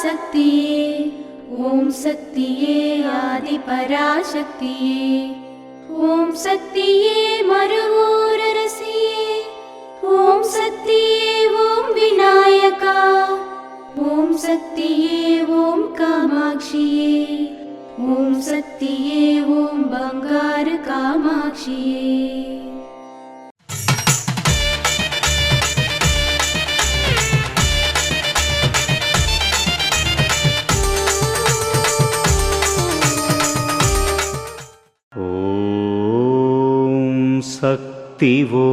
पराशक्तिये ॐ शक्तिये आदिपराशक्तिये ॐ शक्तिये मरुवोररसिये ॐ शक्तिये ॐ विनायका ॐ शक्तिये ॐ कामाक्षिये ॐ शक्तिये ॐ बंगार कामाक्षिये। శక్తివో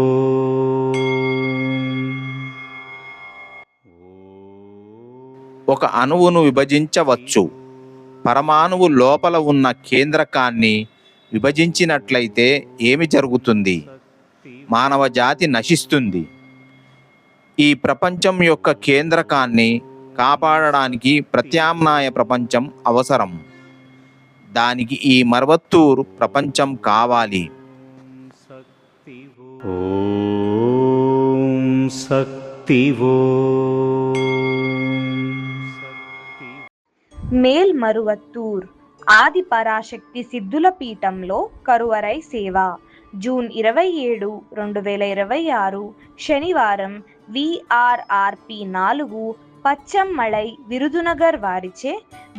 ఒక అణువును విభజించవచ్చు. పరమాణువు లోపల ఉన్న కేంద్రకాన్ని విభజించినట్లయితే ఏమి జరుగుతుంది? మానవ జాతి నశిస్తుంది. ఈ ప్రపంచం యొక్క కేంద్రకాన్ని కాపాడడానికి ప్రత్యామ్నాయ ప్రపంచం అవసరం. దానికి ఈ మర్వత్తూర్ ప్రపంచం కావాలి. ఓం శక్తివో మేల్మరువత్తూర్ ఆది పరాశక్తి సిద్ధుల పీఠంలో కరువరై సేవ జూన్ 27, 2026 శనివారం విఆర్ఆర్పి 4 పచ్చమ్మళై విరుదునగర్ వారిచే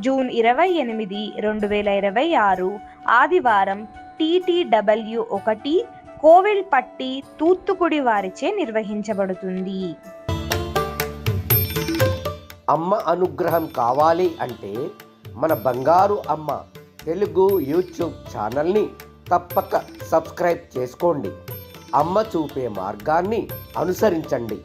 జూన్ 28, 2026 ఆదివారం TTW 1 కోవిల్పట్టి తూత్తుకుడి వారిచే నిర్వహించబడుతుంది. అమ్మ అనుగ్రహం కావాలి అంటే మన బంగారు అమ్మ తెలుగు యూట్యూబ్ ఛానల్ని తప్పక సబ్స్క్రైబ్ చేసుకోండి. అమ్మ చూపే మార్గాన్ని అనుసరించండి.